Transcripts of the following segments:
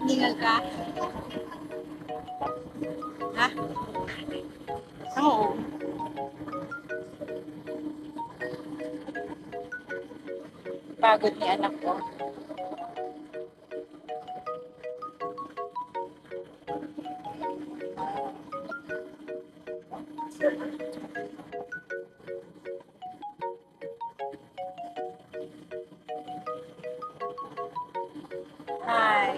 Hingal ka? Ha? Oo. Pagod ni anak ko. Hi.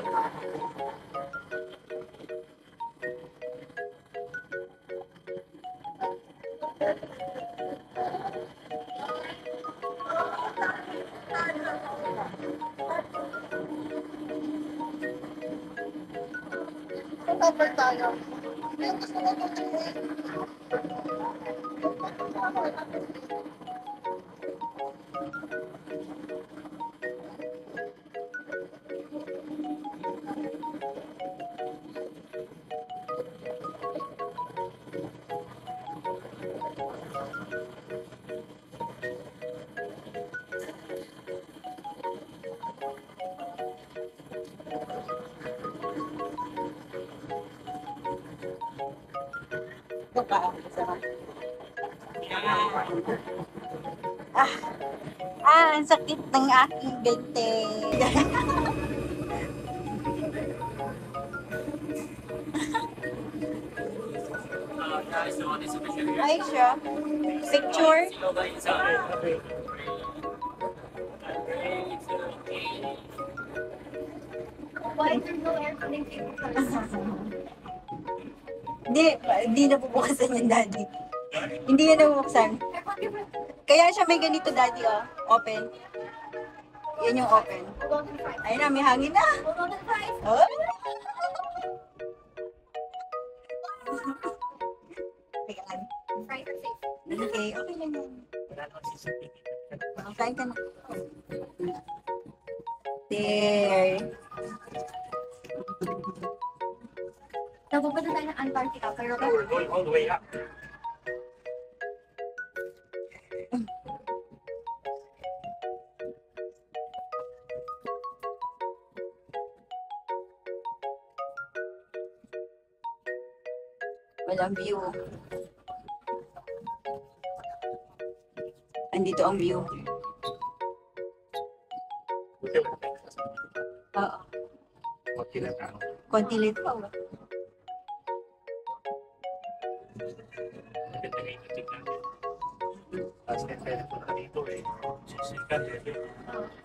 Tupper tayo. Ito pa. Ang sakit ng aking bente. Ay, siya. Picture. Why is there no air conditioning? Hindi nabubukasan yung daddy. Hindi yan nabubuksan. Kaya siya may ganito, daddy, oh. Open. Yan yung open. Ayun na, may hangin na. Oh. Ayan. Okay, okay lang yan. Kain ka na. There. Napupunta tayo ng Antarctica, pero All the way up. Walang view. Andito ang view. Oo. Konti lang pa.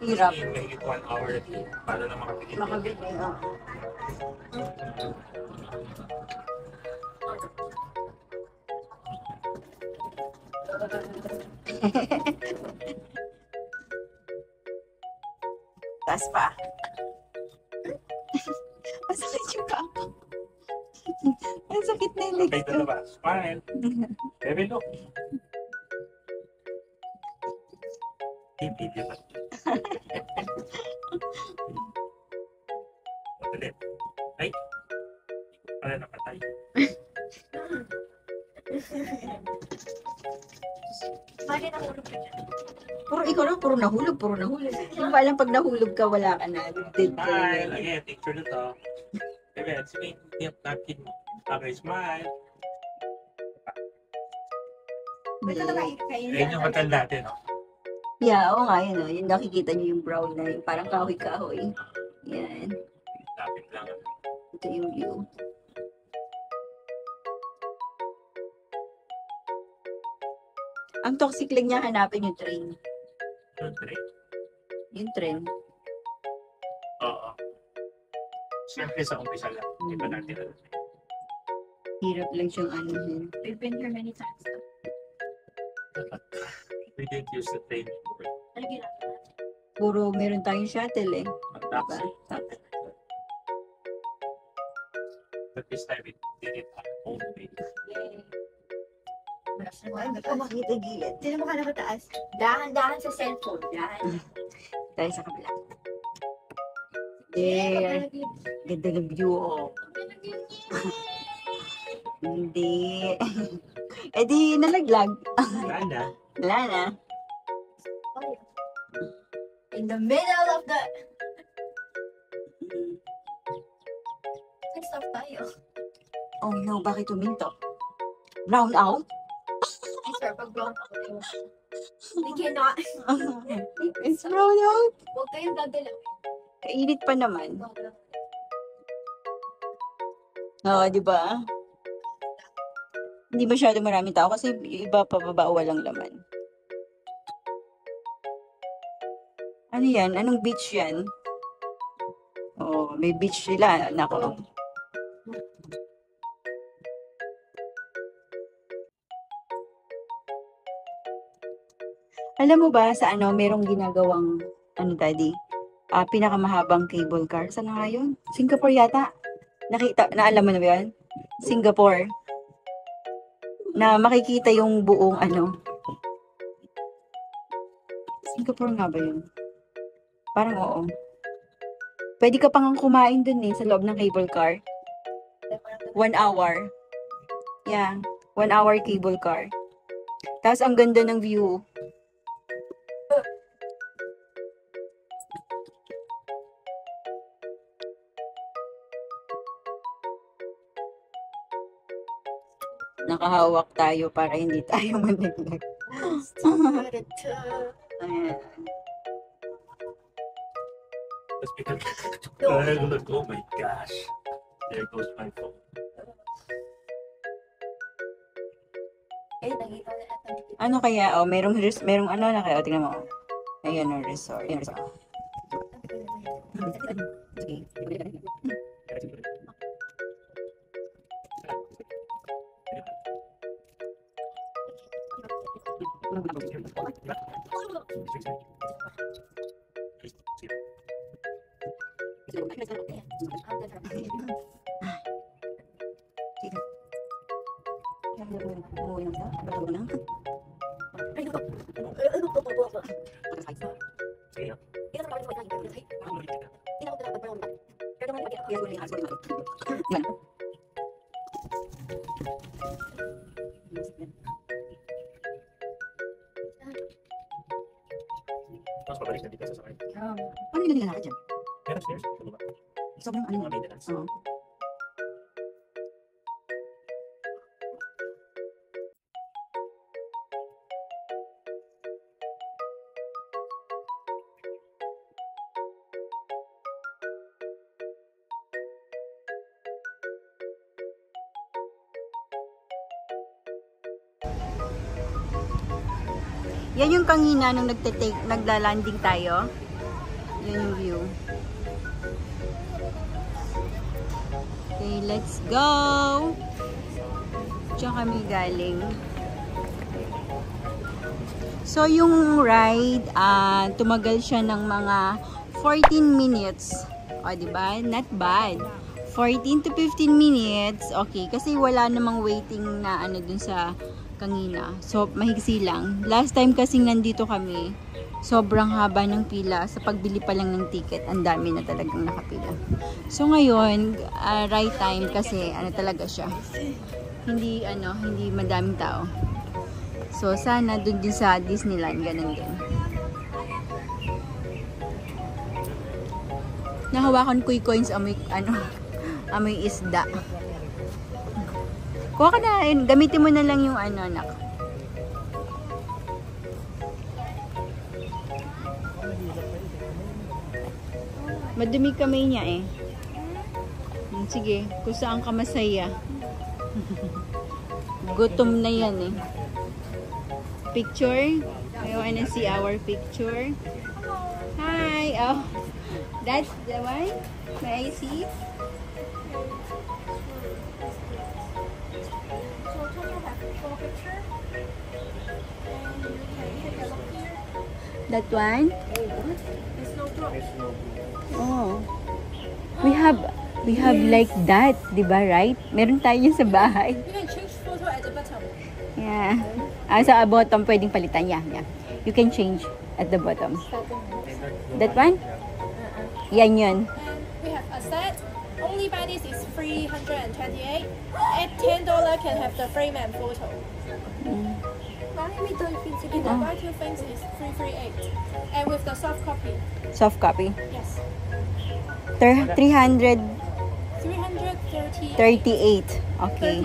Hirap. Mahigit 1 hour para na makapili. Makabit eh. Taas pa. Masakit yung paa. Ang sakit na yung legs Okay, ko. ito ba? Smile. Baby, look. Video ba? Ulit. Ay. Para napatay. bakit nahulog ka dyan? Puro ikaw lang, puro nahulog. Hindi ba alam pag nahulog ka, wala ka na. Dead ka Smile. na. Again, picture na to. Baby, sige. Napkin mo. Okay, smile. Ito na kainin Ayun yung hotel natin, no? Yeah, oo nga, yun o. Yung nakikita niyo yung brown na yung parang kahoy-kahoy. Yan. Lapit lang. Ito yung view. Ang toxic lang niya hanapin yung train. Yung train. Yung train. Oo. Siyempre sa umpisa lang. Hindi pa natin alam. Hirap lang siyang ano yun. We've been here many times. We didn't use the train before. Ano ginagawa? Puro meron tayong shuttle eh. Ang taxi. Diba? But this time we did it our own way. Yay. Hindi ko makita gilid. Sino mo ka na mataas? Dahan-dahan sa cellphone. Dahan. Tayo sa kabila. Yeah. Ganda ng view, oh. Hindi. Eh di nalaglag. Ganda. Wala na. In the middle of the... Stop tayo. Oh no, bakit tuminto? Brown out? I swear, pag brown ako, we cannot. It's brown out. Huwag kayong gagalaw. Kainit pa naman. Oo, di ba? Hindi masyado maraming tao kasi iba pa baba walang laman. Ano yan? Anong beach yan? Oh, may beach sila. Nako. Alam mo ba sa ano, merong ginagawang, ano daddy, pinakamahabang cable car. Saan na nga yun? Singapore yata. Naalam mo na ba yun? Singapore. Na makikita yung buong ano. Singapore nga ba yun? Parang oo. Pwede ka pang kumain dun sa loob ng cable car. 1 hour. Yeah. 1 hour cable car. Tapos ang ganda ng view. Nakahawak tayo para hindi tayo managlag. Ayan. Tapos biglang, look, oh my gosh. There goes my phone. Nakita na ata. Ano kaya? Oh, merong ano na kaya? Tingnan mo. Ayan ang resort. Ayan resort. Sige. Tapos pabalik na dito sa sakay. Ano yung nilalakad dyan? Kaya upstairs, sa baba. Sobrang ano? Mga maintenance. Oo. Yan yung kanina nung nagla-landing tayo. Yun yung view. Okay, let's go! Diyan kami galing. So, yung ride, tumagal siya ng mga 14 minutes. O, diba? Not bad. 14 to 15 minutes. Okay, kasi wala namang waiting na ano dun sa kanina. So, mahigsi lang. Last time kasing nandito kami, sobrang haba ng pila. Sa pagbili pa lang ng ticket, ang dami na talagang nakapila. So, ngayon, right time kasi, ano talaga siya. Hindi madaming tao. So, sana dun din sa Disneyland, ganun din. Nahawakan ko yung coins amoy, amoy isda. Kuha ka na, gamitin mo na lang yung anak. Madumi kamay niya eh. Sige, kung saan ka masaya. Gutom na yan eh. Picture? I wanna see our picture. Hi! Oh, that's the one? May I see? That one? Oh. We have like that, 'di ba, right? Meron tayo sa bahay. You can change photo at the bottom. Yeah. Sa bottom, pwedeng palitan. Yeah, yeah. You can change at the bottom. That one? Yan yun. We have a set. Only buy this is $328. At $10 can have the frame and photo. The buy two things is $338. And with the soft copy. Soft copy. Yes. 338. 338. Okay.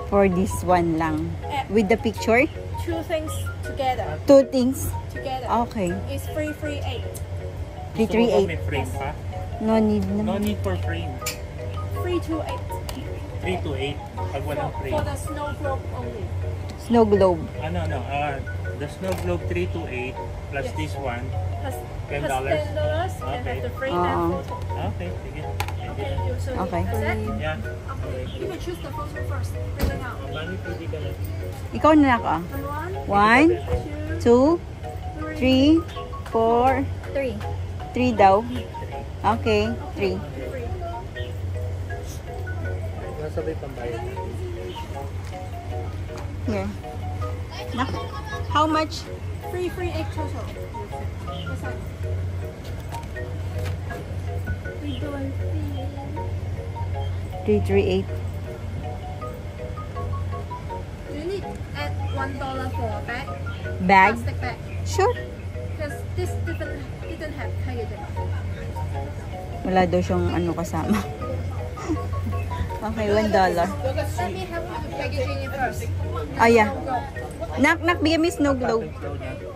For this one lang. With the picture? Two things together. Two things? Together. Okay. It's 338. 338. May frame pa? No need No naman. need for frame. 328. 3 to 8. Pag walang frame. For the snow globe only. Snow globe. Ano, no. The snow globe 3 to 8 plus Yes. this one. Plus $10. $10 and Okay. have the frame Oo. and photo. Okay, sige. Pwede Okay, na. you so Okay. that's it. Yeah. Okay, you can choose the photo first. Bring it out. Bali, pwede ka na. Ikaw na ako. One, 1, two, 2, 3, 4, 3. 3 daw. Okay, 3. Nasabay pambayad. Here. How much? 338 total. Yes, sir. We don't see. 338. Do you need add $1 for a bag? Bag? Plastic bag. Sure. Because this didn't have packaging. Wala daw siyang ano kasama. Okay, $1. Let me help you with packaging it first. Oh, yeah. Nak, bigyan mo yung snow globe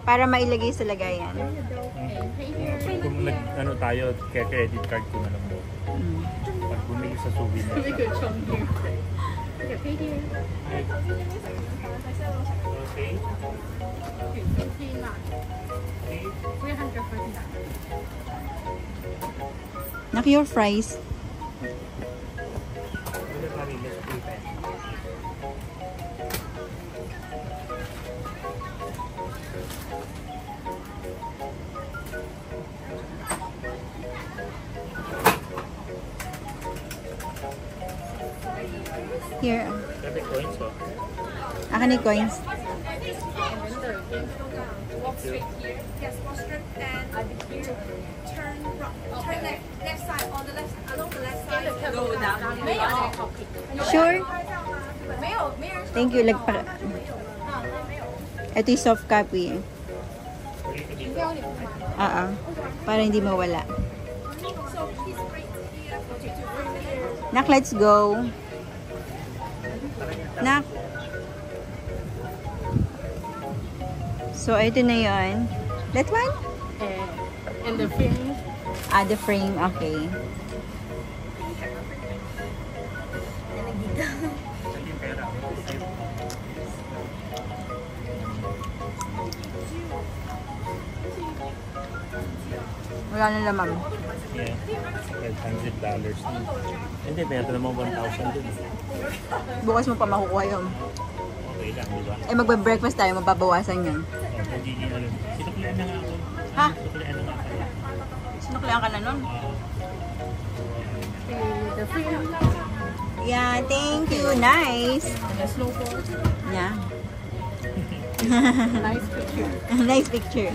para mailagay sa lagayan. Kung ano tayo, kaya credit card ko na lang mo. Pag bumili sa souvenir. Okay, pay here. Okay. 349. Nak, your fries. Wala pa rin, let's pay tayo. Here. Sabi coins oh. Akin ni coins. Walk straight here. Yes, walk straight and turn left side on the left along the left side. Go down. 没有 Sure. 没有 Thank you. Ito yung soft copy. Para hindi mawala. So please wait here for 2 to 3 minutes. Nak, let's go. Nak. So, ito na yun. That one? And the frame. The frame. Okay. Wala na naman. Yeah. $500. Hindi, pero naman 1,000 dun. Bukas mo pa makukuha yun. Okay lang, di ba? Eh, magbe-breakfast tayo. Mababawasan yun. Hindi ano. Sinuklian na nga ako. Ha? Sinuklian na nga ako. Sinuklihan ka na nun? The frame. Yeah, thank you. Nice. The snowboard. Yeah. Nice picture. Nice picture.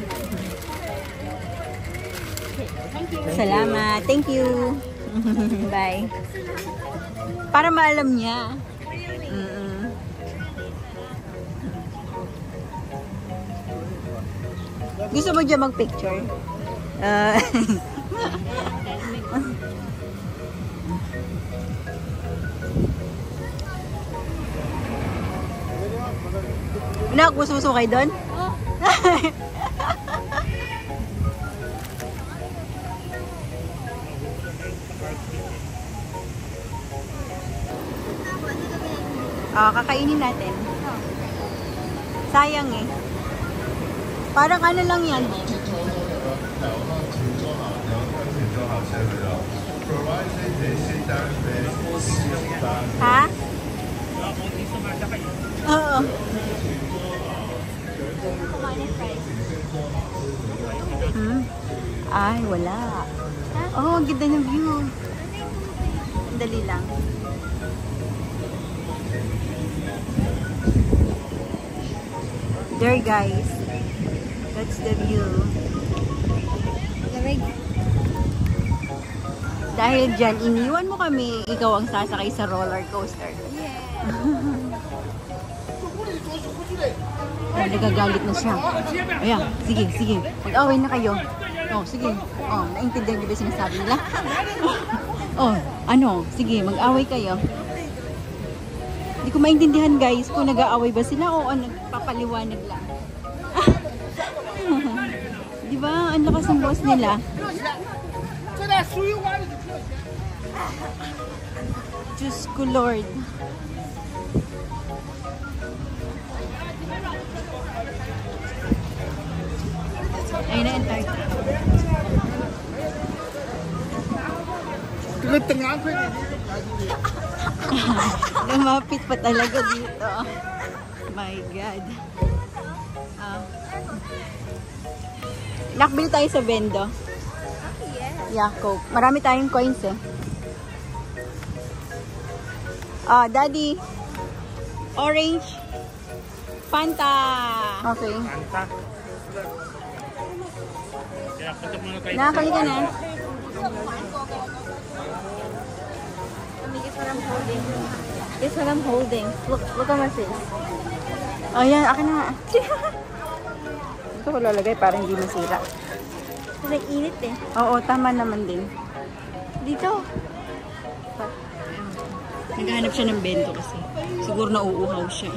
Thank you. Salamat. Thank you. Bye. Para maalam niya. Gusto mo dyan mag-picture? Nak, gusto kayo doon? Kakainin natin. Sayang eh. Parang ano lang yan. Ha? Oo. Ay, wala. Oh, ang ganda ng view. Dali lang. There guys. That's the view. Lamig. Dahil dyan, iniwan mo kami, ikaw ang sasakay sa roller coaster. Oh, nagagalit na siya. Ayan, sige, sige. Mag-away na kayo. Oh, sige. Oh, naintindihan niyo ba sinasabi nila? Oh, ano? Sige, mag-away kayo. Hindi ko maintindihan guys kung nag-aaway ba sila o nagpapaliwanag lang. Di ba? Ang lakas ng boss nila. Diyos ko Lord. Ayun na, Antarctica. Lumapit pa talaga dito. My God. Nakbili tayo sa Bendo. Yeah, Coke. Marami tayong coins eh. Daddy. Orange. Fanta. Okay. Fanta. Kaya patok muna tayo. Nakakali ka na. Guess what I'm holding? Look at my face. Oh, yan. Akin na. Ito ko lalagay para hindi masira. Kasi init eh. Oo, tama naman din. Dito. Naghahanap siya ng bento kasi. Siguro nauuhaw siya.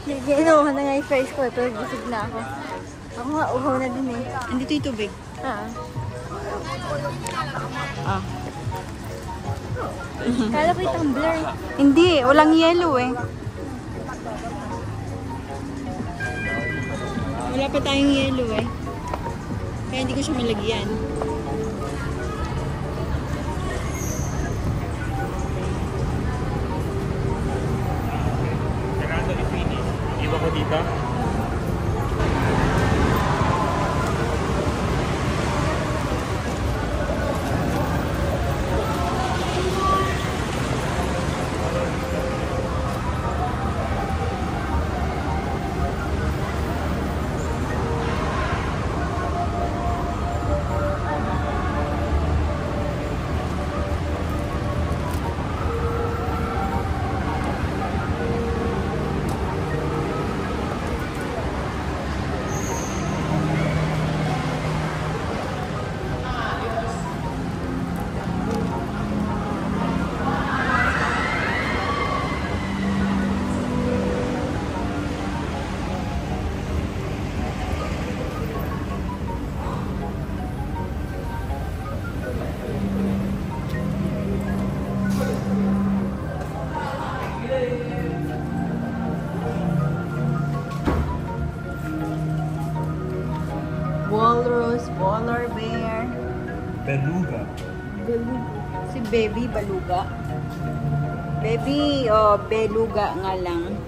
Inuuhan na nga yung face ko eh, pero busog na ako. Ako nga, uhaw na din eh. Andito yung tubig. Kala ko yung tumbler. Hindi, walang yellow eh. Wala pa tayong yellow eh. Kaya hindi ko siya malagyan. Sarado ni finish. Iba ko dito. Walrus, polar bear. Beluga. Si Baby Baluga. Baby, beluga nga lang.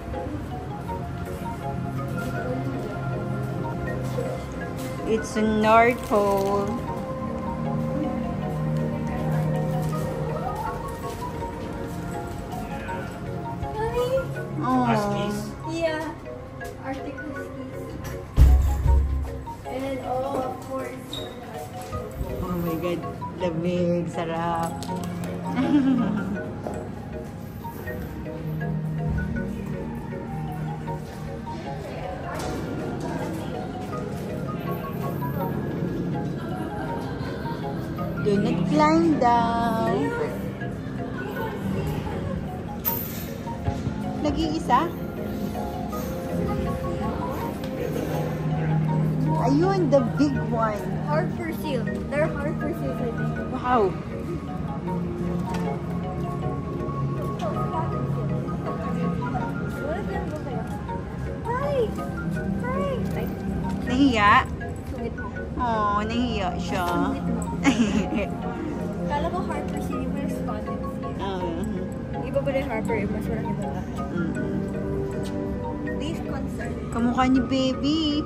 It's a North Pole. Oh. Huskies. Yeah. Arctic Huskies. And then, of course. Oh my God, lamig, sarap. Do not climb down. Nag-iisa? Ayun, the big one. Harper seal. They're Harper seals, I think. Wow. Hi! Hi! Ay, Nahiya? sungit mo. Oh, nahiya siya. Kala ko Harper seal, yung mga spotted seal. Iba ba yung Harper? Yung mas walang iba. Least concern. Kamukha ni Baby.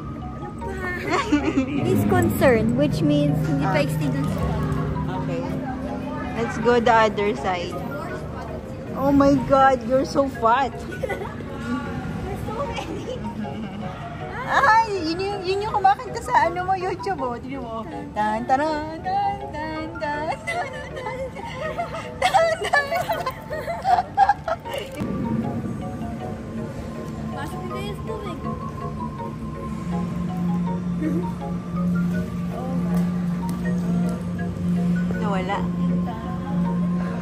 Least concern, which means hindi pa extinct ang spot. Okay. Let's go the other side. Oh my God, you're so fat. There's so many. yun yung kumakanta sa ano mo, YouTube mo. Tignan mo. Tan, taran, tan, tan, tan, tan, tan, tan, tan. Pasok na yung tubig. Nawala.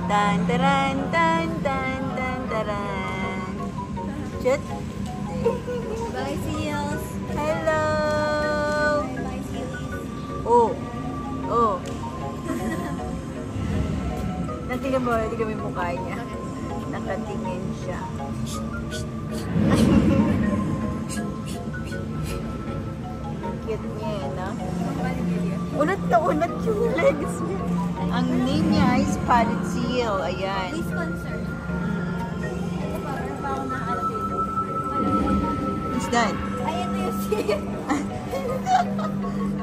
Tan, taran, tan, tan, tan, taran. Shit. Bye, seals. Hello. Bye, seals. Oh. Oh. Natingnan mo yung mukha niya. Nakatingin siya. Cute niya eh, no? Unat na unat yung legs niya. Ang name niya is Spotted Seal. Ayan. Please sponsor. Ito pa, meron pa akong nakakalap dito. Who's that? Ay, ito yung seal.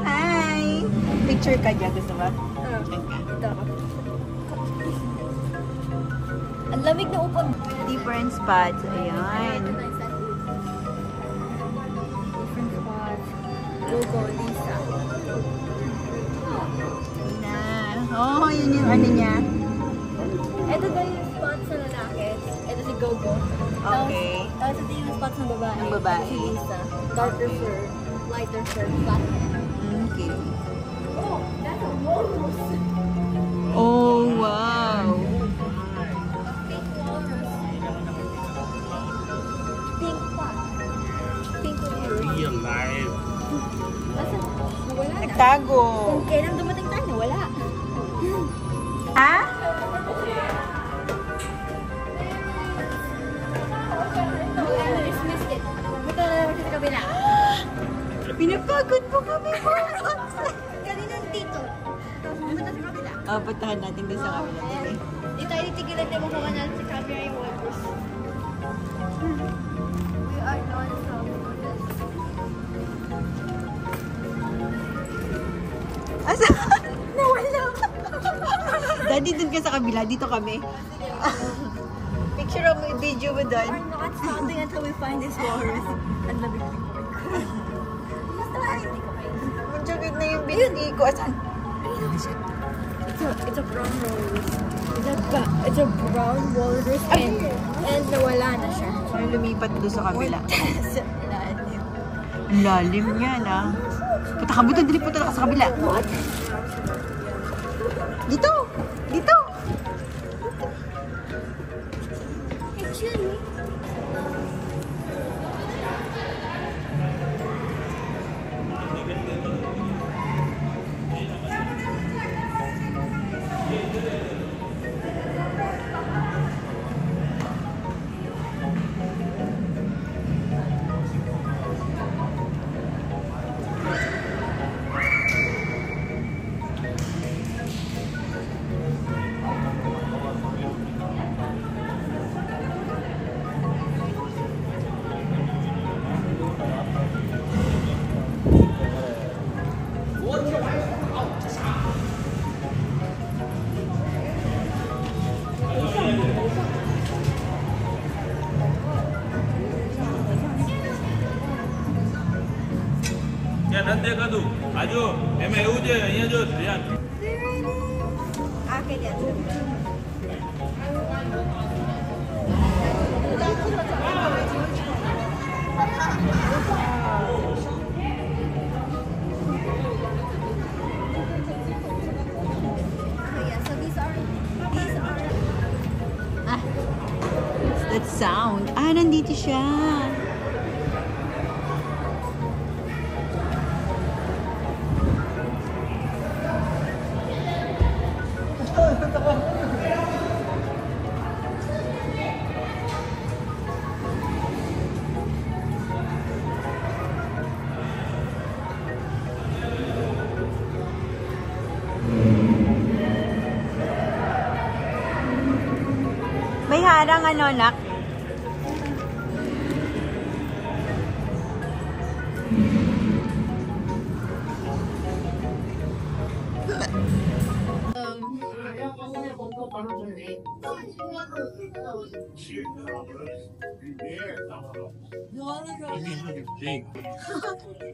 Hi! Picture ka dyan. Gusto ba? Ito ako. Ang lamig na upon. Different spots. Ayan. Different spots. Logo, Lisa. Na. Oh, yun yung ano niya. Ito daw yung spots sa lalaki. Ito si Gogo. Okay. Tapos ito yung spots ng babae. Ng babae. Si Lisa. Darker fur. Lighter fur. Flat. Okay. Oh, that's a walrus. Oh, wow. Pink walrus. Pink pot. Pink walrus. Real life. Asa? Nawala na. Nagtago. Kung kailan dumating tayo, nawala. Ha? I dismissed it. Buta na naman siya sa kabila. Pinapagod mo kami, boss. Kanina dito. Tapos buta sa kabila. Oh, puntahan natin doon sa kabila. Sige. Di tayo titigilan tayo makuha natin sa camera yung walrus. We are non-stop. Asa? Nawala. Daddy, dun ka sa kabila. Dito kami. Picture mo, video mo doon. We're not stopping until we find this walrus. Ang lamig ng cord ko. Basta hindi ko kayo. Madyagid na yung binti ko. Asan? It's a brown walrus. It's a brown walrus and nawala na siya. May lumipat doon sa kabila. Sa ilalim. Ang lalim niya, na. Punta ka mo doon. Dali, punta ka sa kabila. What? Dito! Dito! Actually, ત્યાં નથી દેખાતું આ જો એમાં એવું છે અહીંયા જો ધ્યાન akin yan. So these are That sound. Ah, nandito siya. May harang ano, nak?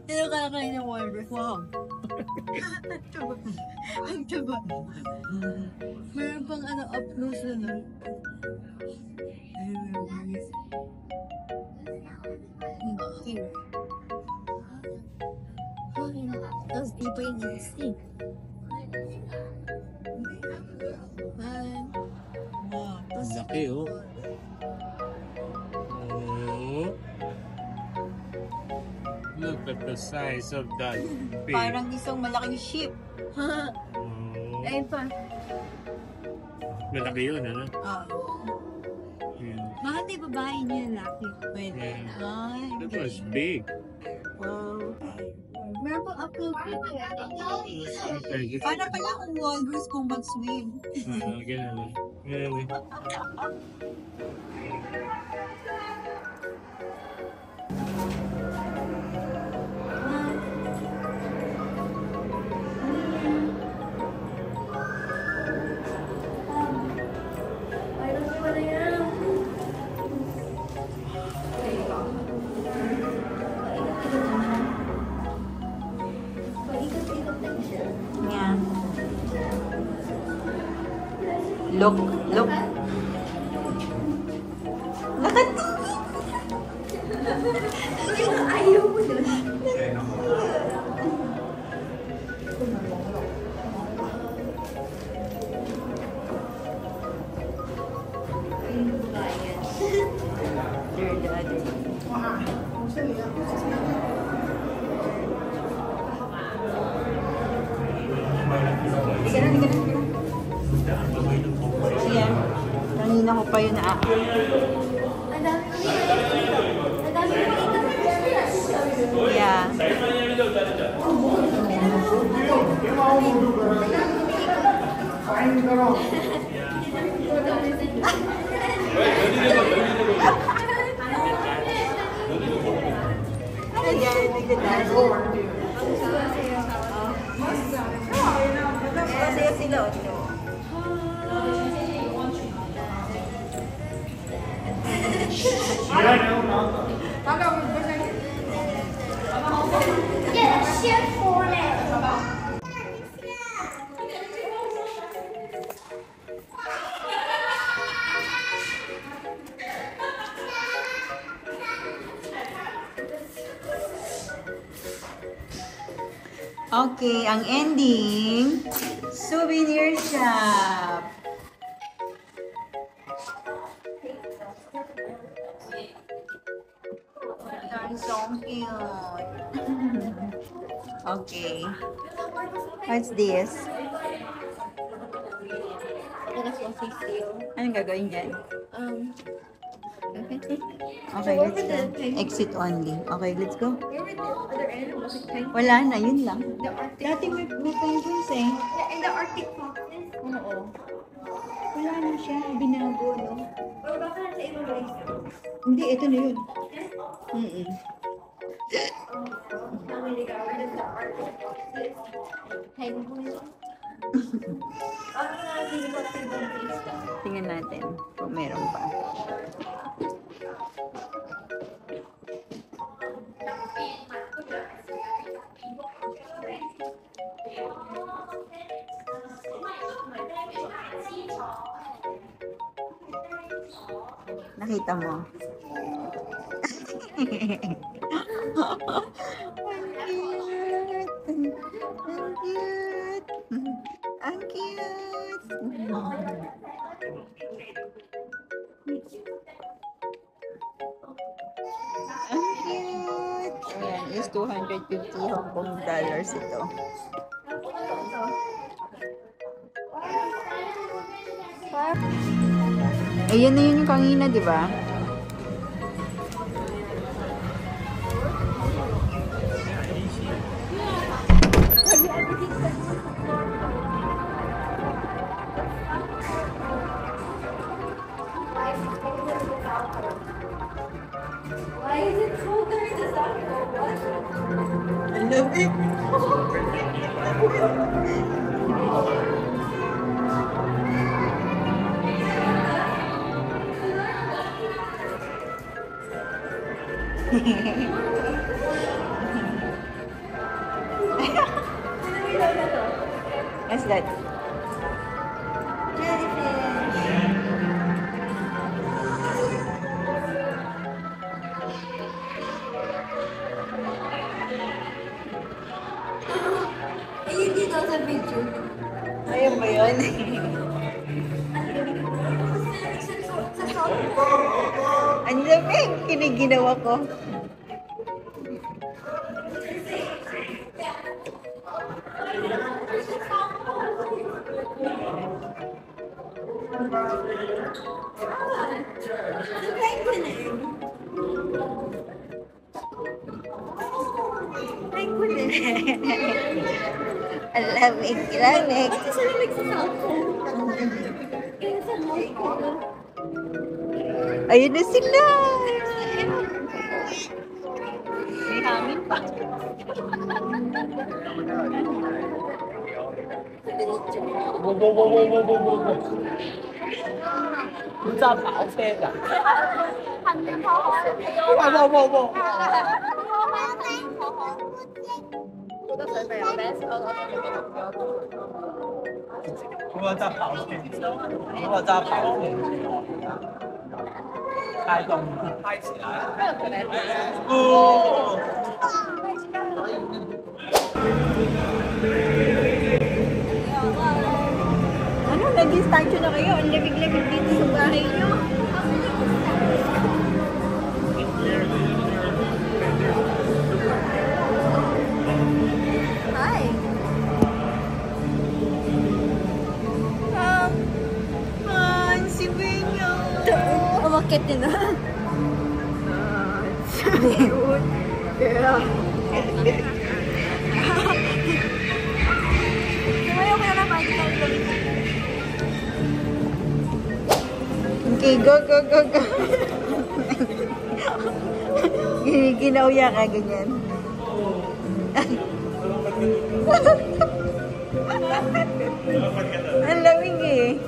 Sino kakain ng Walrus? Wow. Ang taba. Meron pang ano, up close na. Tapos di pa yung stick. Wow. Ang laki, oh. Oh. Look at the size of that fish. Parang isang malaking ship. Oh. Ayun pa. Malaki yun, ano? Bakit di babae niya laki? Pwede. Yeah. Ay, That was big. wow. Meron pang upload dito. Para pala akong walrus kung mag-swim. Ganun. Ganun. Yeah. Look, look. Nakatingin. Ayaw mo na. They're the other. Sige na, sige na, sige na. Sige. Kanina ko pa yun na. Ang dami ko dito. Ang dami ko dito. Yeah. Ayan, tignan. Masaya sila. Okay, ang ending, souvenir shop. That's so cute. Okay. What's this? Anong gagawin dyan? Okay, let's go. Exit only. Okay, let's go. Wala na, yun lang. Dati may penguins eh. In the Arctic foxes? Oo. Wala na siya, binago, no? Or baka nasa ibang place? Hindi, ito na yun. Mm-mm. How many got rid of the Arctic foxes? Penguins? Ano na, hindi ko sa ibang place ka? Tingnan natin kung meron pa. Nakita mo? Ang cute! Ang cute! Ayan, is 250 Hong Kong dollars ito. Ayan na yun yung kanina, di ba? Why is it colder in the south? What? I love it. What's that? Ayun dito sa video. Ayun ba yun? Sa shop. Ang lamig! Kiniginawa ko. Ang lamig, lamig. Ito sila nagsasalpong. Kaya sa hospital. Ayun na sila! May hangin pa. Ano, nag-distansyo na kayo? Ang lamig-lamig dito sa bahay nyo. Hi. Si Benyo. Umakit din na. Tumayo ko na naman. Okay, go, go, go, go. Ginauya ka, ganyan. Ang lamig eh.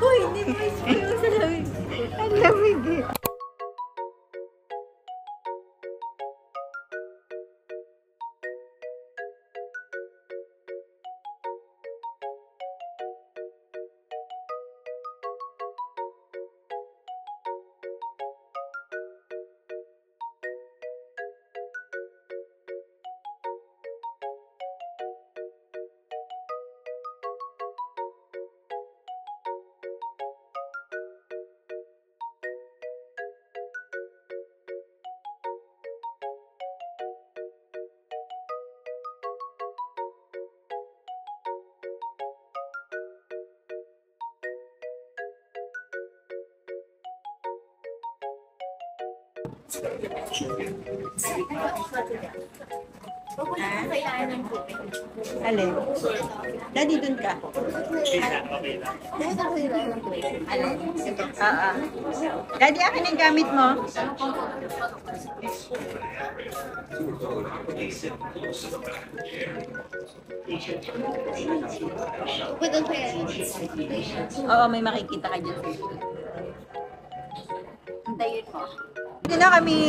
Uy, hindi mo ispiro sa lamig. Ang lamig eh. Alin? Daddy, dun ka. Alin? Oo. Daddy, akin yung gamit mo. With the parents. Oo, may makikita ka dyan. Antayin mo. Hindi na kami,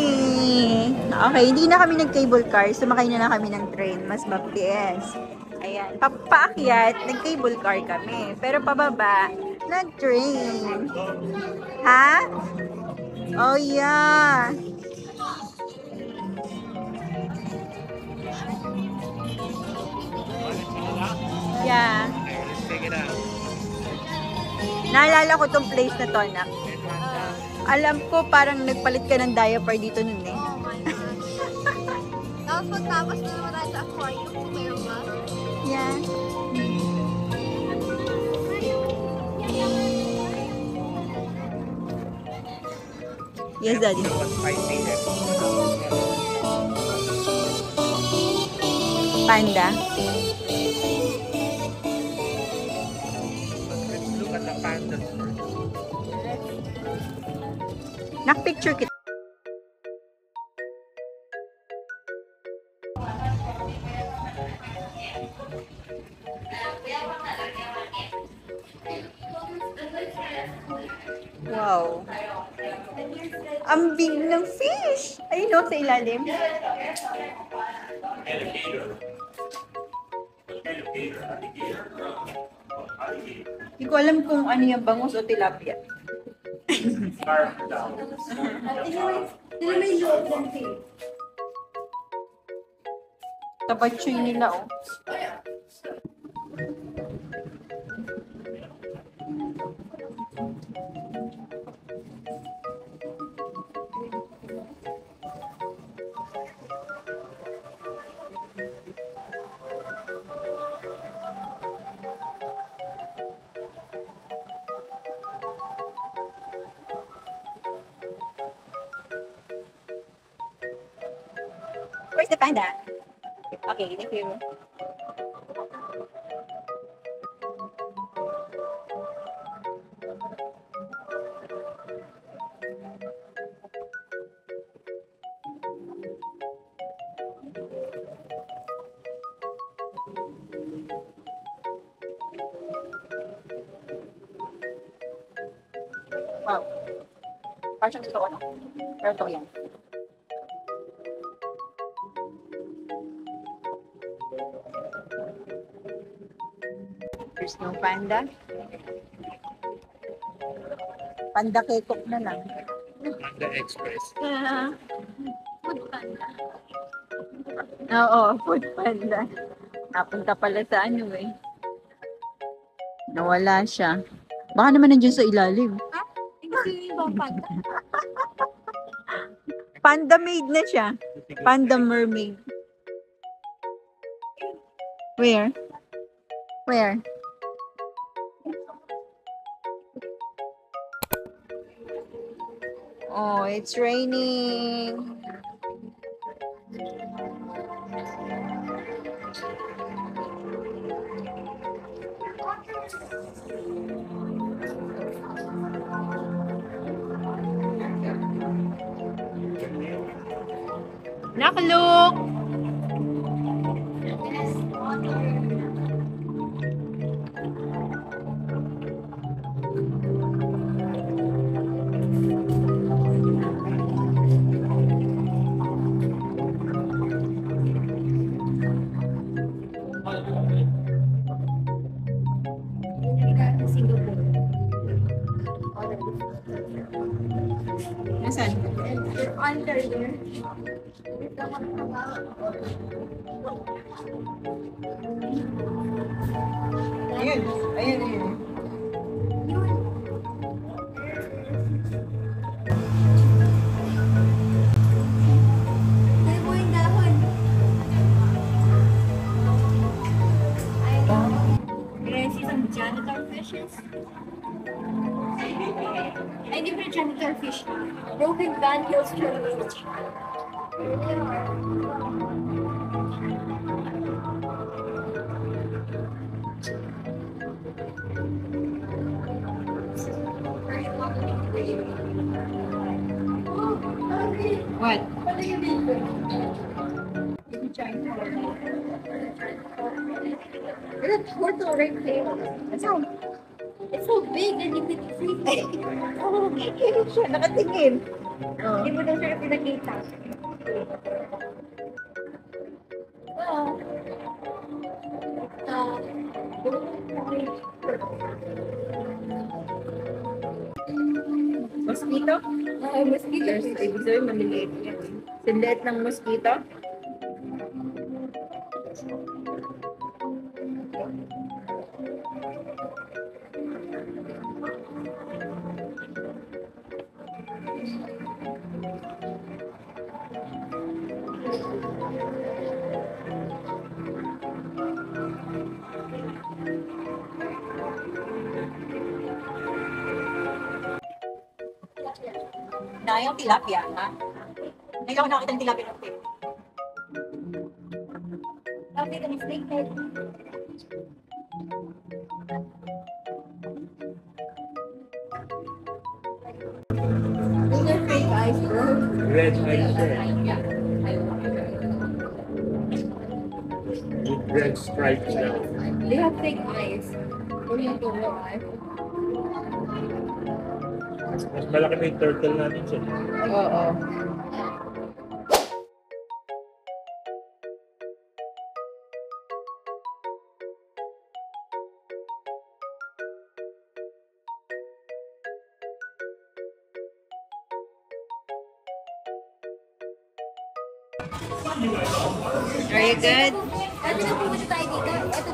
okay, hindi na kami nag-cable car, sumakay na lang kami ng train, mas mabilis. Ayan, paakyat, nag-cable car kami, pero pababa, nag-train. Ha? Oh yeah. Yeah. Naalala ko tong place na to, anak. Alam ko parang nagpalit ka ng diaper dito nun eh. Oh my God. Tapos pagtapos na naman tayo sa aquarium, kung mayroon ba? Yeah. Yes, Daddy. Panda. Let's look at the pandas first. Nakpicture kita. Wow. Ang big ng fish. Ayun o, sa ilalim. Hindi ko alam kung ano yung bangus o tilapia. May loob ng fish. Tabatsoy nila, oh. Where's the panda? Okay, thank you. Wow. Parang siyang gusto ko, no? Pero ito yan. There's no panda. Panda kekok na lang. Panda Express. Food panda. Oo, food panda. Napunta pala sa ano eh. Nawala siya. Baka naman nandiyan sa ilalim. Tingnan yung ibang panda. Panda maid na siya. Panda mermaid. Where? Where? Oh, it's raining. Nakalook! Singapore. Nasaan? They're under there. Ayun. Ayun, ayun. Ay, mo yung dahon. Can I see some janitor fishes? Ay, hindi pa janitor fish. Broken Van Hills Church. There they are. Oh, hungry. What? What are you doing? There's a turtle right there. Nasaan? It's so big and you can see it. Oh, ayun siya. Nakatingin. Oh. Hindi mo daw siya pinakita. Oh. Mosquito? Mosquito. Ibig sabihin, maliliit yan. Sinlet ng mosquito? Na yung tilapia, ha? Ngayon ako nakita ng tilapia ng pig. Sabi Those are fake eyes, bro. Red eyes siya. With red stripes daw. They have fake eyes. Or you have a real eye. Mas malaki na yung turtle natin siya. Oo. Are you good? Dati na pumunta tayo dito. Ito.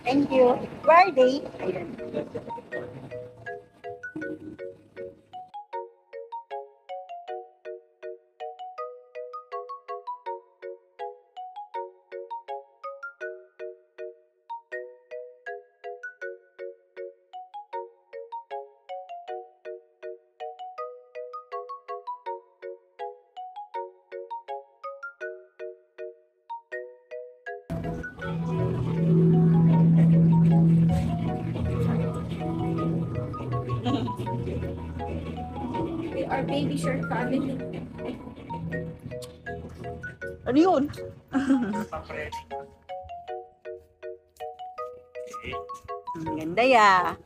Thank you. Where are they? Ayan. We are baby shark family. Ano yun? Ang ganda ya.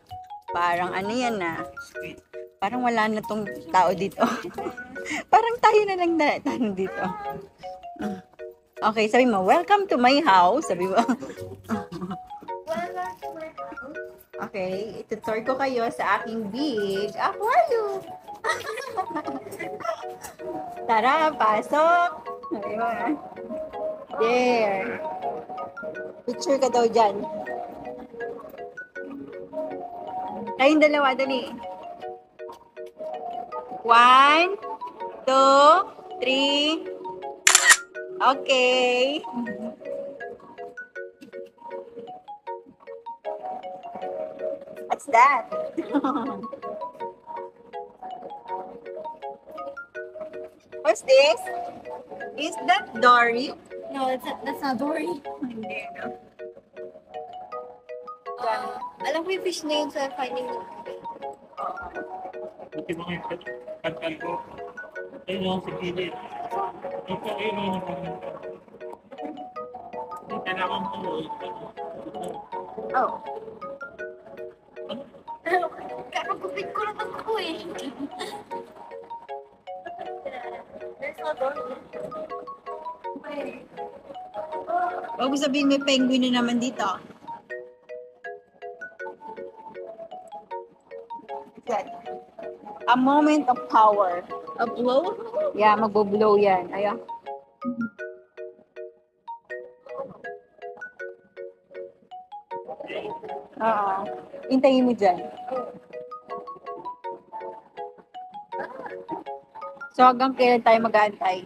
Parang ano yan na. Parang wala na tong tao dito. Parang tayo na lang na tayo dito. Okay, sabi mo, welcome to my house. Sabi mo. Okay, itutour ko kayo sa aking big aquarium. Tara, pasok. Sabi mo, there. Picture ka daw dyan. Kayong dalawa, dali. 1, 2, 3. Okay. What's that? What's this? Is that Dory? No, that's not Dory. Hindi, no? Alam ko yung fish name sa Finding Nemo. Buti mga yung kantal ko. Ayun yung sa gilid. Ito, ayun yung kantal. Hindi ka naman po. Oh. Kakagupit ko lang ako eh. There's no Dory. Huwag mo sabihin may penguin na naman dito. Yan. A moment of power. A blow? Yeah, magbo-blow yan. Ayan. Oo. Hintayin mo dyan. So hanggang kailan tayo mag-aantay?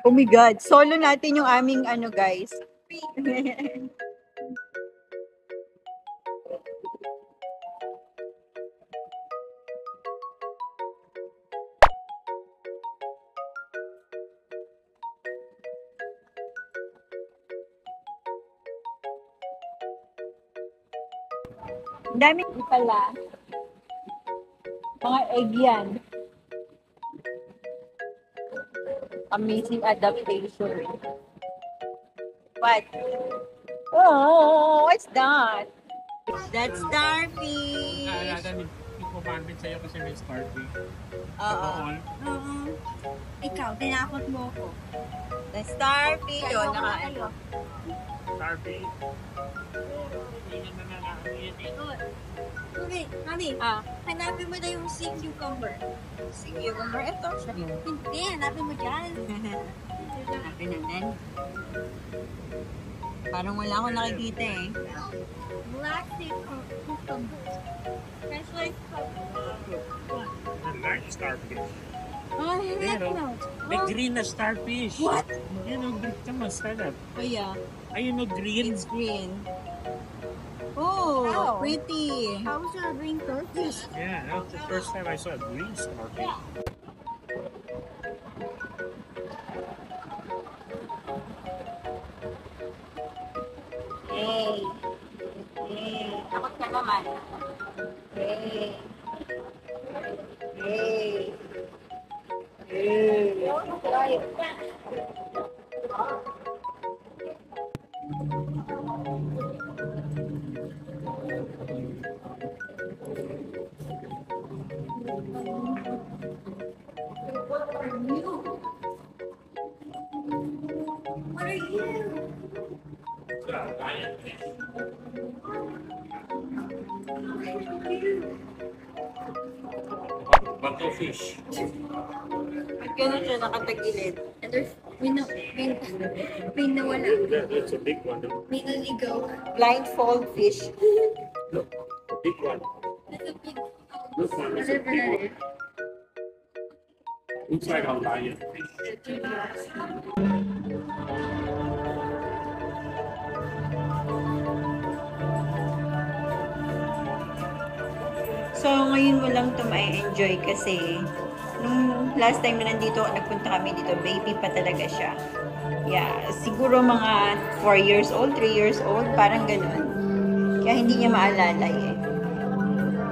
Oh my God. Solo natin yung aming ano guys. Ang dami pala. Mga egg yan. Amazing adaptation. What? Oh, what's that? That's starfish. Naalala ni Kumanbit sa'yo kasi may starfish. Oo. Ikaw, tinakot mo ko. The starfish. Yun, nakain ko. Starfish. Okay, Mami, hanapin mo na yung sea cucumber. Sea cucumber. Ito siya. Hindi, hanapin mo dyan. Hanapin natin. Parang wala akong nakikita eh. Black sea cucumber. Translate The large starfish. Oh, Pero, may green na starfish. What? Yan o, green. Come on, stand up. Oh, yeah. Ayun o, green. It's green. Oh, Wow. pretty. How's your green starfish? Yeah, that's the first time I saw a green starfish. Hey. Hey. Takot ka naman. Hey. Hey. Hey. What are you? Buttlefish. Ba't ganun siya nakatagilid? And there's, may nawala. That's a big one. May naligaw. Blindfold fish. Look, a big one. That's a big, This one is a big one. Looks like a lion. So, ngayon mo lang ito ma-enjoy kasi nung last time na nandito, nagpunta kami dito, baby pa talaga siya. Yeah, siguro mga 4 years old, 3 years old, parang ganun. Kaya hindi niya maalala eh.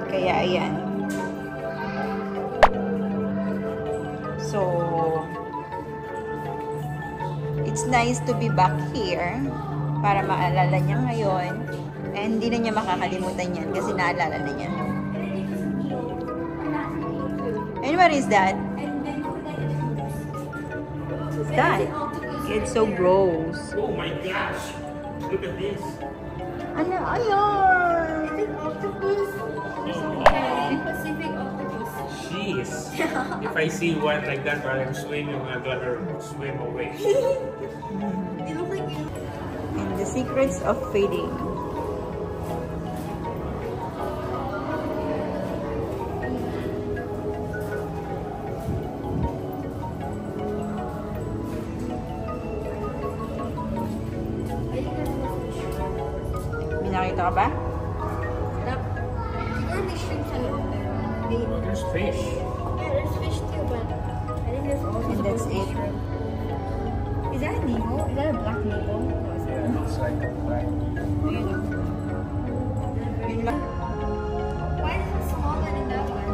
Kaya ayan. So, it's nice to be back here para maalala niya ngayon. And hindi na niya makakalimutan yan kasi naalala na niya. And what is that? What's that? It's so gross. Oh my gosh! Look at this. Ano? Ayun! Is it octopus? Pacific octopus. Jeez. If I see one like that while I'm swimming, I'm gonna swim away. They look like you. And the secrets of feeding. May nakita ka ba? Siguro may shrimp sa loob. Oh, there's fish. Yeah, there's fish too, but I think there's also And that's it. shrimp. Is that a Nemo? Is that a black Nemo? No, it's Yeah, it looks like a black. Ayun o. Yun lang. Why is it smaller than that one?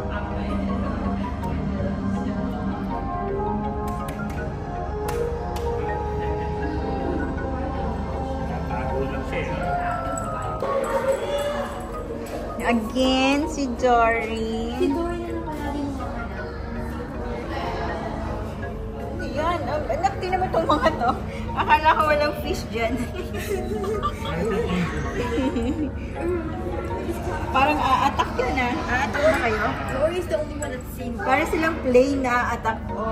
Natago lang siya. Again, si Dory. Si Dory na naman laging mga Yan, anak, di naman itong mga to. Akala ko walang fish dyan. Parang a-attack yun ah. A-attack na kayo? Dory is the only one that's seen. Parang silang plain na a-attack ko.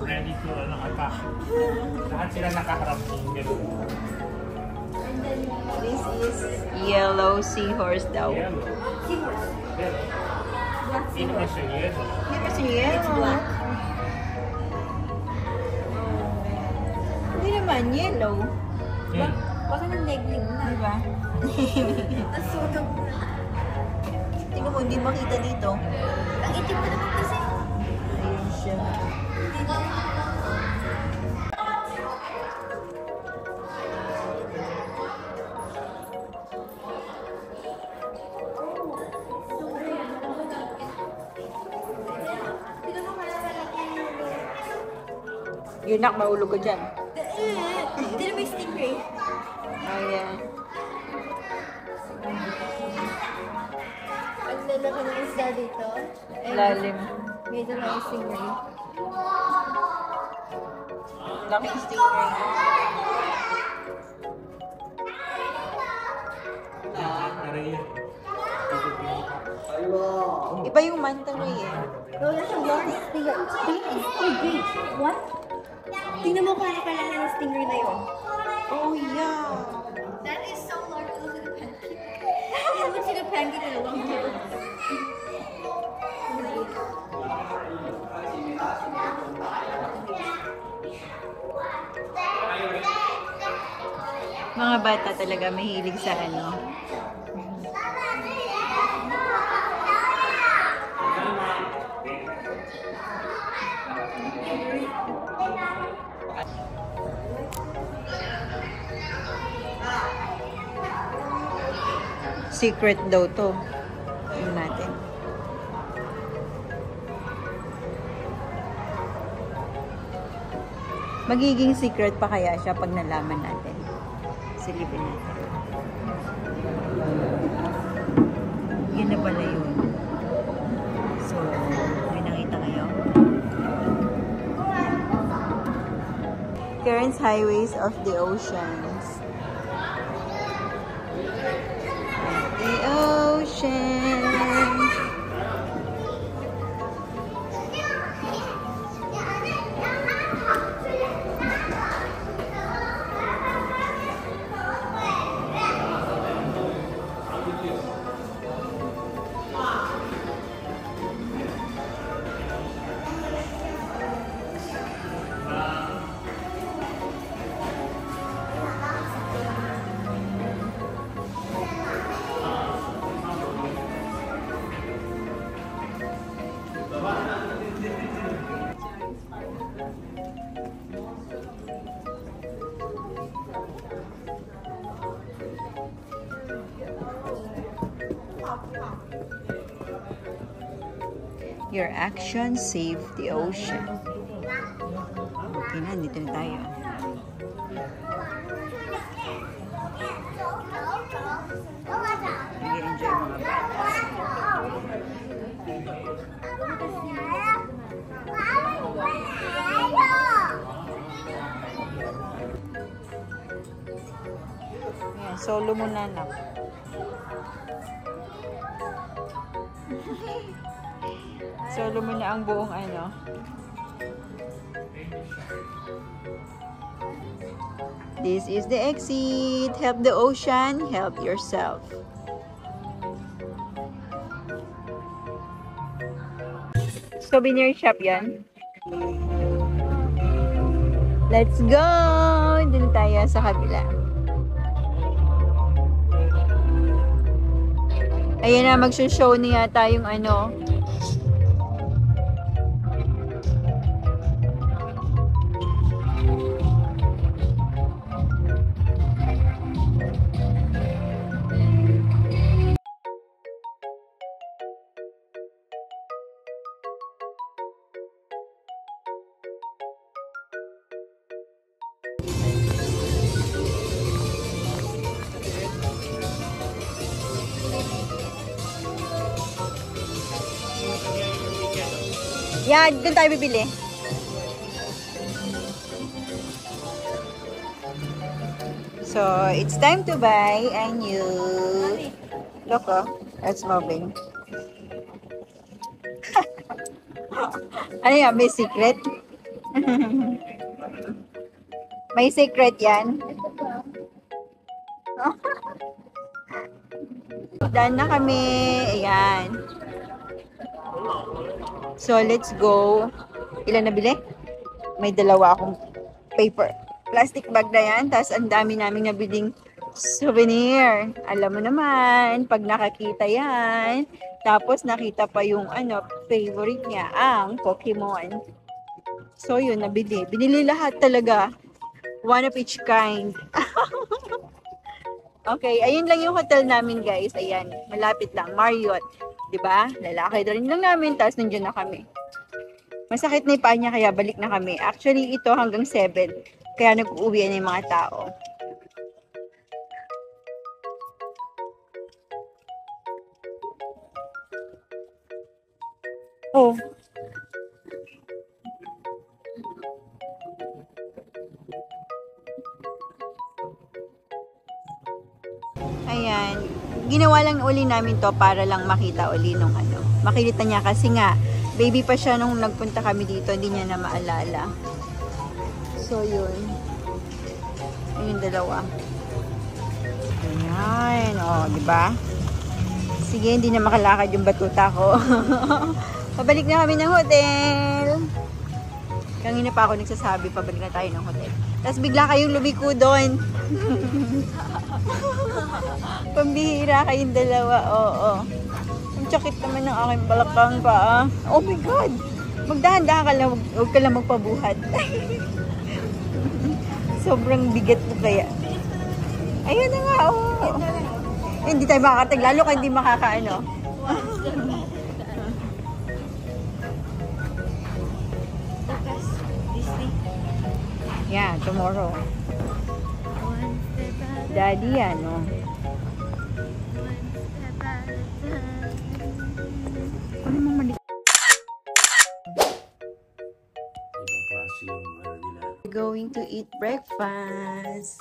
Ready to attack. Lahat sila nakaharap ng gano'n. And then, This is yellow seahorse daw. Yellow. seahorse. Yellow. Black Hindi naman seahorse. siya yellow. Hindi ba si yellow? It's black. Hindi naman, yellow. Hmm. Baka nag-neglig na. Diba? Ang sobrang Tingnan mo, hindi makita dito. ang itim pa naman kasi. Ayun siya. Yun nak, mahulog ka dyan. Hindi na may stingray. Ayan. Ang lalaki ng isda dito. Lalim. May dalawang stingray. Laki stingray. Iba yung manta ray eh. No, that's a large stingray. Oh, great. What? Tingnan mo kung ano kailangan ng stingray na yun. Oh yeah. That is so large. Look at the pancake. I haven't seen a pancake in a long time. Mga bata talaga mahilig sa ano. Secret daw to. Tingnan natin. Magiging secret pa kaya siya pag nalaman natin. Silipin natin. Yun na pala yun. So, may nakita kayo? Currents, highways of the oceans. The ocean. Your actions save the ocean. Okay na, dito na tayo. Nag-enjoy mga bata. Ayan, solo muna na. Solo mo na ang buong ano. This is the exit. Help the ocean, help yourself. Souvenir shop yan. Let's go! Dun tayo sa kabila. Ayan na, mag-show niya tayong ano. Yan, doon tayo bibili. So, it's time to buy a new... Loco, that's moving. Ano yan? May secret? May secret yan? Done na kami. Ayan. So, let's go. Ilan nabili? May dalawa akong paper. Plastic bag na yan. Tapos, ang dami naming nabiling souvenir. Alam mo naman, pag nakakita yan. Tapos, nakita pa yung ano, favorite niya, ang Pokemon. So, yun, nabili. Binili lahat talaga. One of each kind. Okay, ayun lang yung hotel namin, guys. Ayan, malapit lang. Marriott. Diba? Lalakay na rin lang namin, tapos nandiyan na kami. Masakit na yung paa niya, kaya balik na kami. Actually, ito hanggang 7. Kaya nag-uwi na yung mga tao. Oh. Ayan. Ginawa lang uli namin to para lang makita uli nung ano. Makita niya kasi nga, baby pa siya nung nagpunta kami dito, hindi niya na maalala. So, yun. Ayun yung dalawa. Ayan. O, diba? Sige, hindi na makalakad yung batuta ko. Pabalik na kami ng hotel. Kanina pa ako nagsasabi, pabalik na tayo ng hotel. Tapos bigla kayong lumiko doon. Pambihira kayong dalawa, oo. Ang sakit naman ng aking balakang pa. Oh my God! Magdahan-dahan ka lang, huwag ka lang magpabuhat. Sobrang bigat mo kaya. Ayun na nga, oo. Hindi tayo makakatag, lalo ka hindi makakaano. Yeah, tomorrow. Daddy, ano? Ano mong mali? Ibang klase yung ano nila. We're going to eat breakfast.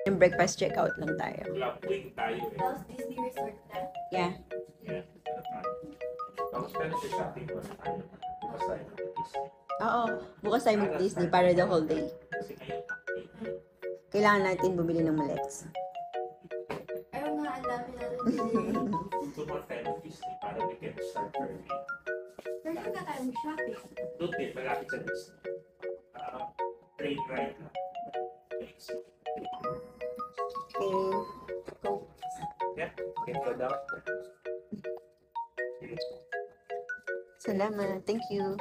Yung breakfast check-out lang tayo. Club wing tayo eh. Tapos Disney Resort na. Yeah. Yeah. Tapos pero sa shopping mall tayo. Bukas tayo mag-Disney. Oo. Bukas tayo mag-Disney para the whole day. Kasi ngayon, Kailangan natin bumili ng Malex. Ayaw nga, ang dami natin. tomorrow tayo mag-Disney para we can start early. Pero saan ka tayo mag-shopping? Doon din, malapit sa Disney. Train ride lang. Okay. Go. Yeah, can go down. Salamat. Thank you.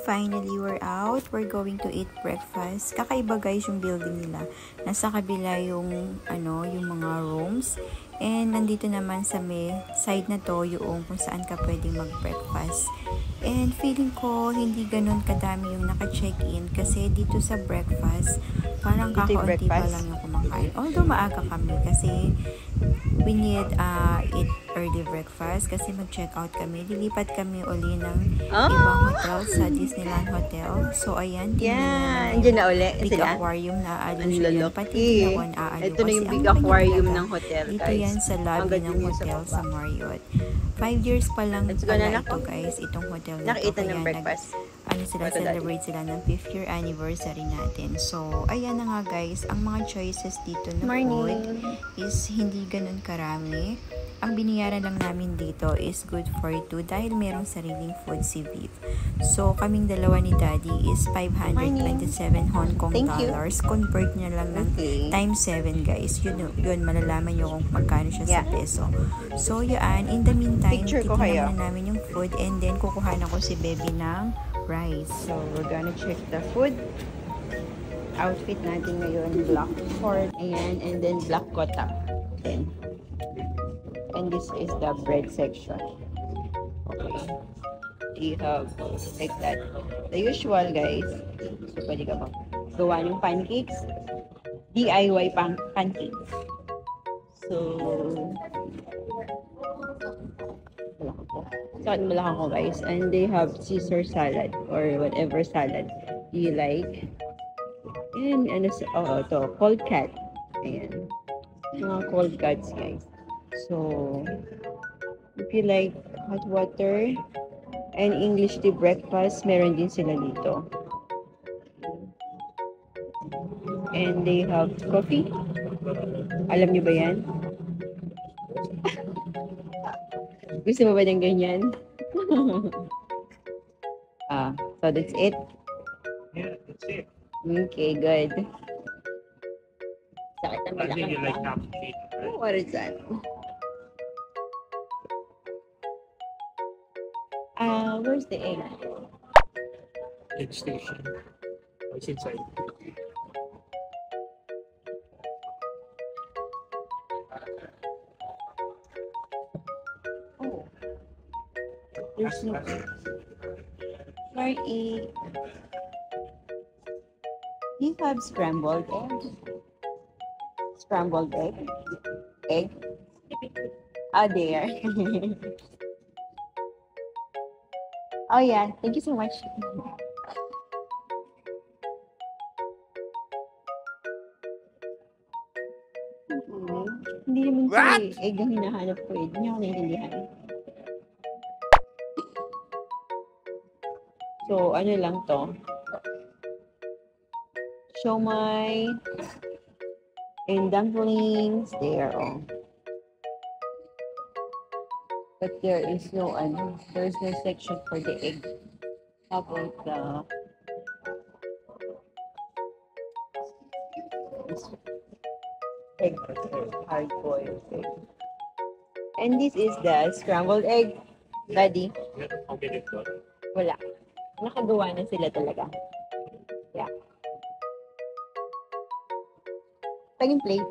Finally, we're out. We're going to eat breakfast. Kakaiba guys yung building nila. Nasa kabila yung yung mga rooms. And nandito naman sa may side na to yung kung saan ka pwedeng mag-breakfast. And feeling ko hindi ganun kadami yung naka-check-in kasi dito sa breakfast parang kakaunti pa lang yung kumakain. Although maaga kami kasi we need eat early breakfast kasi mag-check out kami. Lilipat kami uli ng ibang hotel sa Disneyland Hotel. So ayan, Yeah, andyan na uli big sila. aquarium na Ang aalo siya yan. lalaki. Pati hindi ako naaalo Ito na yung kasi big ang aquarium talaga. ng hotel, Dito guys. yan sa lobby Hanggang ng dun yung sa hotel baba. sa Marriott. 5 years pa lang Let's go pala na, ito nako. guys, itong hotel na to. Nakita Kaya ng breakfast. celebrate sila ng 5th year anniversary natin. So, ayan na nga guys, ang mga choices dito na food is hindi ganun karami. Ang biniyaran lang namin dito is good for 2 dahil merong sariling food si Viv. So, kaming dalawa ni Daddy is 527 Hong Kong Thank you. dollars. Convert niya lang ng Okay. times 7 guys. Yun, malalaman nyo kung magkano siya sa peso. So, yan. In the meantime, Picture ko titignan kayo. muna namin yung food and then kukuha na ko si Baby ng rice. So, we're gonna check the food. Outfit natin ngayon, black short. Ayan, and then black kotak. Then, and this is the bread section. Okay. You have like that. The usual guys. So, pwede ka bang gawa ng pancakes. DIY pancakes. So, malaki po. So, malaki ko guys. And they have Caesar salad or whatever salad you like. And ano sa, ito, cold cat. Ayan. Mga cold cuts guys. So, if you like hot water and English tea breakfast, meron din sila dito. And they have coffee. Alam niyo ba yan? Gusto mo ba ng ganyan? So that's it. Yeah, that's it. Okay, good. Sakit ang I think you like balakang. cappuccino, right? What is that? Where's the egg? Egg station. Oh, it's inside. Oh. There's no egg. Sorry. Do you have scrambled egg? Scrambled egg? Egg? Oh, there. Oh, yeah. Thank you so much. Hindi naman si egg ang hinahanap ko eh. Hindi niya ako naiintindihan. So, ano lang to? Siomai and dumplings. There, oh. But there is no section for the egg. How about the egg? Hard-boiled egg. And this is the scrambled egg. Daddy, How did it go? wala. Nakagawa na sila talaga. Yeah. Taging plate.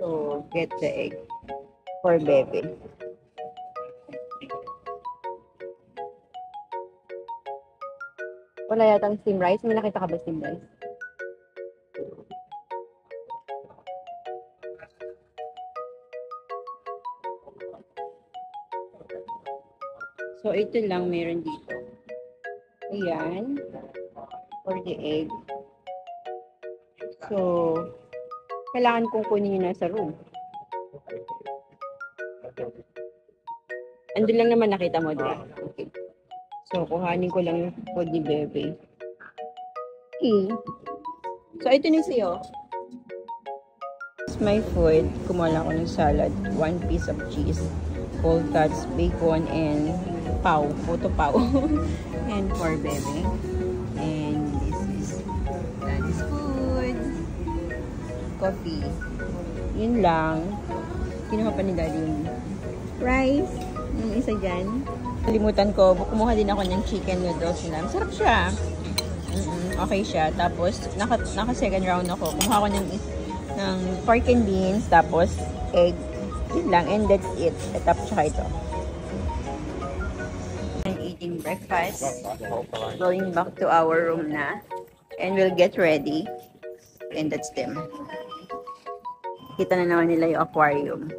So, get the egg for baby. Wala yatang steam rice. May nakita ka ba steam rice? So, ito lang meron dito. Ayan. For the egg. So, kailangan kong kunin yung nasa room. Andun lang naman nakita mo, diba? Okay. So, kuhanin ko lang yung food ni Bebe. Okay. So, ito na sa'yo. It's my food. Kumuha lang ako ng salad. 1 piece of cheese. Cold cuts, bacon, and pau. Photo pau. And for Bebe. And this is Daddy's food. Coffee. Yun lang. Kinuha pa ni Daddy yung rice. Yung isa dyan. Kalimutan ko, kumuha din ako ng chicken noodles nila. Masarap siya. Okay siya. Tapos, naka second round ako. Kumuha ako ng pork and beans. Tapos, egg. Yun lang. And that's it. Tapos, saka ito. I'm eating breakfast. Going back to our room na. And we'll get ready. And that's them. Kita na naman nila yung aquarium.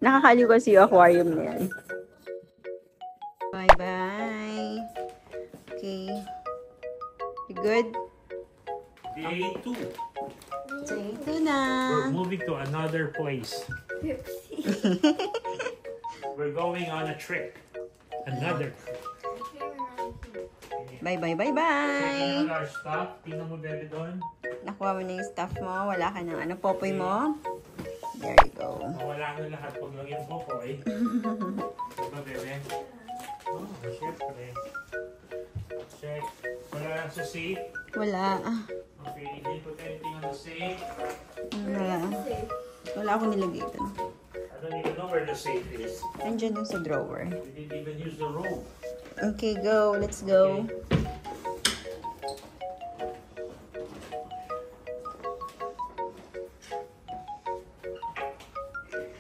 Nakakaliw kasi yung aquarium na yan. Bye-bye. Okay. You good? Day 2. Day 2 na. We're moving to another place. We're going on a trip. Another trip. Bye-bye, bye-bye. Checking out our stuff. Tingnan mo, Bebe, doon. Nakuha mo na yung stuff mo. Wala ka ng ano, popoy mo. There you go. Mawala na lahat. Huwag lang yung popo, eh. Diba, Bebe? Oh, syempre. Check. Wala lang sa safe. Wala. Okay, you didn't put anything on the safe. Wala. Wala akong nilagay ito. I don't even know where the safe is. Nandiyan dun sa drawer. We didn't even use the rope. Okay, go. Let's go.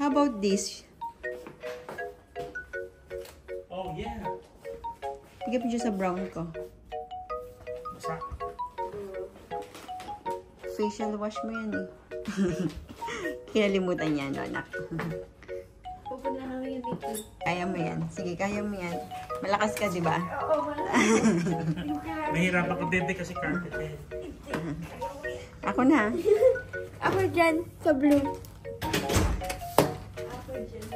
How about this? Oh, yeah. Bigyan mo dyan sa brown ko. Basta. Facial wash mo yan eh. Kinalimutan niya, no, anak. Pupunta namin yung dito. Kaya mo yan. Sige, kaya mo yan. Malakas ka, di ba? Oo, wala. Mahirapan ka, Bebe, kasi carpet eh. Ako na. Ako dyan, sa blue. Ako dyan.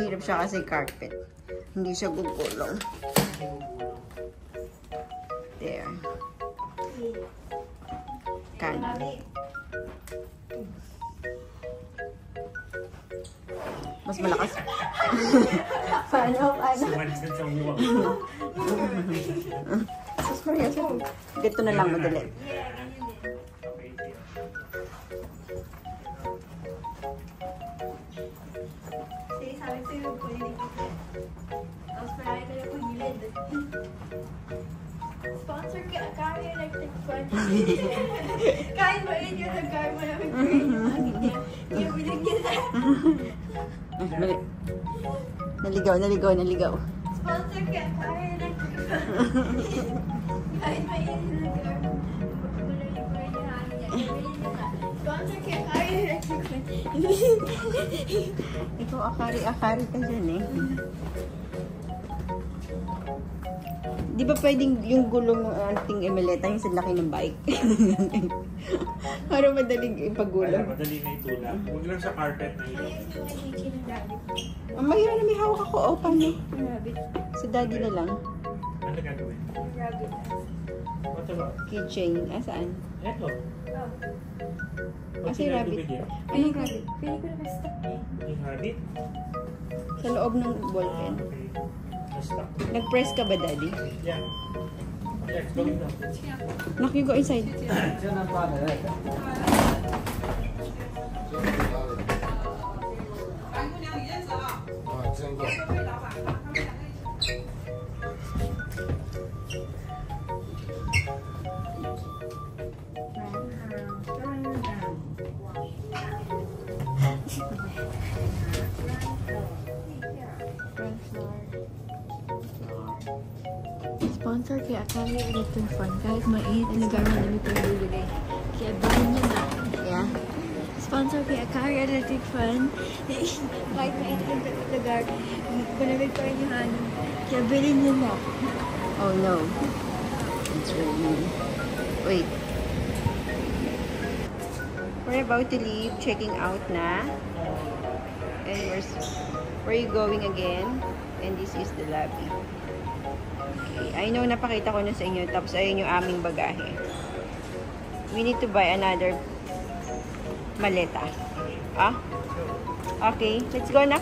Mahirap siya kasi carpet. Hindi siya gugulong. There. Kanan. Mas malakas. Paano? Sumalis na sa uwang. Sus Maria, dito na lang madali. Sige, sabi ko yung kulinig ko. Tapos marami ko yung kugilid. Sponsor ka, Akari Electric Fan. Kahit ba yun yung nag-car mo namin ko yun yung hangin niya. Yung binigyan na. Naligaw. Sponsor ka, Akari Electric Fan. Kahit ba yun yung nag-car mo. Malamig ko rin yung hangin niya. Yung binigyan na. Sponsor ka, Akari Electric Fan. Ikaw akari ka dyan eh. Di ba pwedeng yung gulong ng ating Emeleta yung sa laki ng bike? Para madaling ipagulong. Madali na itulak. Huwag lang sa carpet na yun. Ayos yung nag-ichi ng daddy. Ang mahirap na may hawak ako. O, paano? Rabbit. Sa daddy na lang. Ano gagawin? Rabbit. What about? Keychain. Saan? Eto. Oh. Kasi rabbit. Anong rabbit? Pili ko na ma-stop eh. Yung rabbit? Sa loob ng ballpen. Okay. Na-stuck. Nag-press ka ba, daddy? Yeah. Yes, gawin daw. Knock, you go inside. Sponsor kay Akari Electric Fan. Kahit mainit ang lugar mo namin ito bibigay. Kaya bilhin nyo na. Yeah. Sponsor kay Akari Electric Fan. Kahit mainit ang lugar, malamig pa rin yung hangin. Kaya bilhin nyo na. Oh no. It's raining. Wait. We're about to leave. Checking out na. And where you going again? And this is the lobby. Okay. I know napakita ko na sa inyo. Tapos ayun yung aming bagahe. We need to buy another maleta. Ah? Okay. Let's go na.